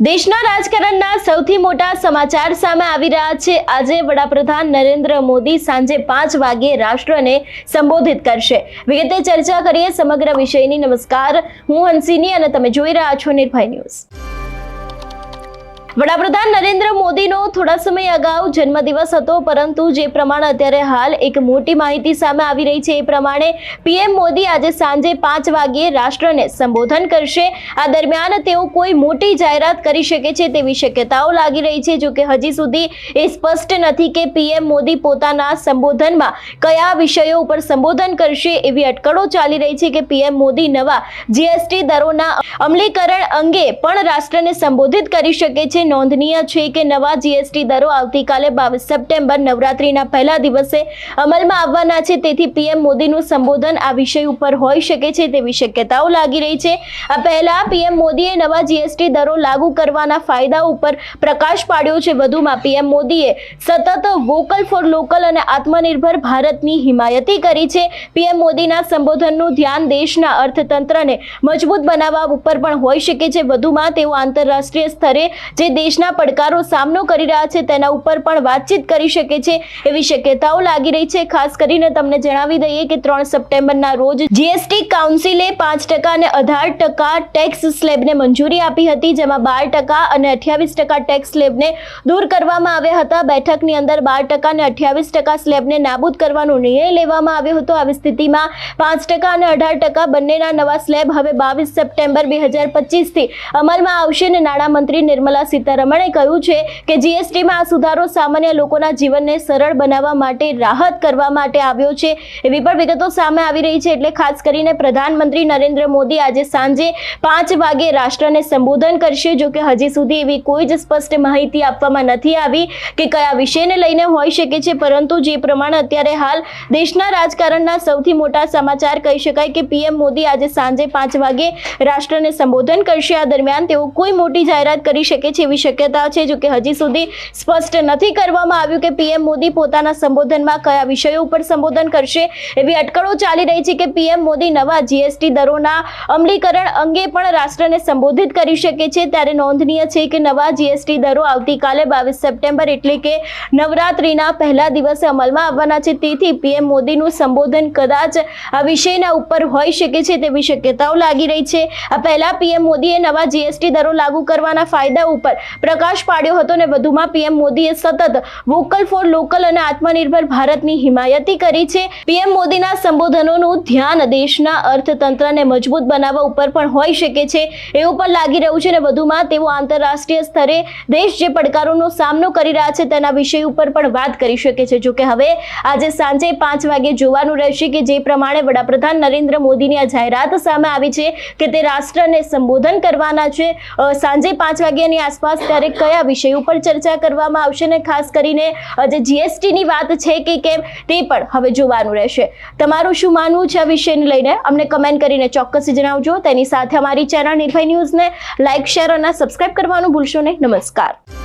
દેશના રાજકારણના સૌથી મોટા સમાચાર સામે આવી રહ્યા છે। આજે વડાપ્રધાન નરેન્દ્ર મોદી સાંજે 5 વાગ્યે રાષ્ટ્રને સંબોધિત કરશે। વિગતે ચર્ચા કરીએ સમગ્ર વિષયની। નમસ્કાર, હું હંસિની અને તમે જોઈ રહ્યા છો નિર્ભય ન્યૂઝ। વડાપ્રધાન નરેન્દ્ર મોદીનો થોડા સમય અગાઉ જન્મદિવસ હતો, પરંતુ જે પ્રમાણે અત્યારે હાલ એક મોટી માહિતી સામે આવી રહી છે એ પ્રમાણે પીએમ મોદી આજે સાંજે 5 વાગ્યે રાષ્ટ્રને સંબોધન કરશે। આ દરમિયાન તેઓ કોઈ મોટી જાહેરાત કરી શકે છે તેવી શક્યતાઓ લાગી રહી છે। જો કે હજી સુધી એ સ્પષ્ટ નથી કે પીએમ મોદી પોતાના સંબોધનમાં કયા વિષયો ઉપર સંબોધન કરશે। એવી અટકળો ચાલી રહી છે કે પીએમ મોદી નવા જીએસટી દરોના અમલીકરણ અંગે પણ રાષ્ટ્રને સંબોધિત કરી શકે છે। નોંધનીય છે કે નવા જીએસટી દરો આવતીકાલે 22 સપ્ટેમ્બર નવરાત્રીના પહેલા દિવસે અમલમાં આવવાના છે, તેથી પીએમ મોદીનું સંબોધન આ વિષય ઉપર હોઈ શકે છે તેવી શક્યતાઓ લાગી રહી છે। આ પહેલા પીએમ મોદીએ નવા જીએસટી દરો લાગુ કરવાના ફાયદા ઉપર પ્રકાશ પાડ્યો છે। વધુમાં પીએમ મોદીએ સતત વોકલ ફોર લોકલ અને આત્મનિર્ભર ભારતની હિમાયતી કરી છે। પીએમ મોદીના સંબોધનનું ધ્યાન દેશના અર્થતંત્રને મજબૂત બનાવવા ઉપર પણ હોઈ શકે છે। વધુમાં તેઓ આંતરરાષ્ટ્રીય સ્તરે જે દેશના પડકારો સામનો કરી રહ્યા છે તેના ઉપર પણ વાતચીત કરી શકે છે એવી શક્યતાઓ લાગી રહી છે। ખાસ કરીને તમને જણાવી દઈએ કે 3 સપ્ટેમ્બરના રોજ જીએસટી કાઉન્સિલે 5% અને 18% ટેક્સ સ્લેબને મંજૂરી આપી હતી, જેમાં 12% અને 28% ટેક્સ સ્લેબને દૂર કરવામાં આવ્યા હતા। બેઠકની અંદર 12% અને 28% સ્લેબને નાબૂદ કરવાનો નિર્ણય લેવામાં આવ્યો હતો। આવી સ્થિતિમાં 5% અને 18% બંનેના નવા સ્લેબ હવે 22 સપ્ટેમ્બર 2025 થી અમલમાં આવશે। અને નાણામંત્રી નિર્મલા સીતારમણે કહ્યું છે કે જીએસટીમાં આ સુધારો સામાન્ય લોકોના જીવનને સરળ બનાવવા માટે રાહત કરવા માટે આવ્યો છે એવી પણ વિગતો સામે આવી રહી છે। એટલે ખાસ કરીને પ્રધાનમંત્રી નરેન્દ્ર મોદી આજે સાંજે 5 વાગ્યે રાષ્ટ્રને સંબોધન કરશે। જો કે હજી સુધી એવી કોઈ જ સ્પષ્ટ માહિતી આપવામાં નથી આવી કે કયા વિષયને લઈને હોઈ શકે છે, પરંતુ જે પ્રમાણે અત્યારે હાલ દેશના રાજકારણના સૌથી મોટા સમાચાર કહી શકાય કે પીએમ મોદી આજે સાંજે 5 વાગ્યે રાષ્ટ્રને સંબોધન કરશે। આ દરમિયાન તેઓ કોઈ મોટી જાહેરાત કરી શકે છે એવી શક્યતા છે। જો કે હજી સુધી સ્પષ્ટ નથી કરવામાં આવ્યું કે પીએમ મોદી પોતાના સંબોધનમાં કયા વિષયો ઉપર સંબોધન કરશે। એવી અટકળો ચાલી રહી છે કે પીએમ મોદી નવા જીએસટી દરોના અમલીકરણ અંગે પણ રાષ્ટ્રને સંબોધિત કરી શકે છે। ત્યારે નોંધનીય છે કે નવા જીએસટી દરો આવતીકાલે 22 સપ્ટેમ્બર એટલે કે નવરાત્રીના પહેલા દિવસે અમલમાં આવવાના છે, તેથી પીએમ મોદીનું સંબોધન કદાચ આ વિષયના ઉપર હોઈ શકે છે તેવી શક્યતાઓ લાગી રહી છે। આ પહેલા પીએમ મોદીએ નવા જીએસટી દરો લાગુ કરવાના ફાયદા ઉપર પ્રકાશ પાડ્યો હતો અને વધુમાં પીએમ મોદીએ સતત વોકલ ફોર લોકલ અને આત્મનિર્ભર ભારતની હિમાયતી કરી છે। પીએમ મોદીના સંબોધનોનું ધ્યાન દેશના અર્થતંત્રને મજબૂત બનાવવા ઉપર પણ હોઈ શકે છે એવું પણ લાગી રહ્યું છે। અને વધુમાં તેઓ આંતરરાષ્ટ્રીય સ્તરે દેશ જે પડકારોનો સામનો કરી રહ્યા છે તેના વિષય ઉપર પણ વાત કરી શકે છે। જો કે હવે આજે સાંજે 5 વાગે જોવાનું રહેશે કે જે પ્રમાણે વડાપ્રધાન નરેન્દ્ર મોદીની આ જાહેરાત સામે આવી છે કે તે રાષ્ટ્રને સંબોધન કરવાના છે સાંજે 5 વાગ્યાની આસપાસ, ત્યારે કયા વિષય ઉપર ચર્ચા કરવામાં આવશે અને ખાસ કરીને જે જીએસટીની વાત છે કે કેમ તે પણ હવે જોવાનું રહેશે। તમારું શું માનવું છે આ વિષયને લઈને અમને કમેન્ટ કરીને ચોક્કસ જણાવજો। તેની સાથે અમારી ચેનલ નિર્ભય ન્યૂઝને લાઇક, શેર અને સબસ્ક્રાઇબ કરવાનું ભૂલશો નહીં। નમસ્કાર।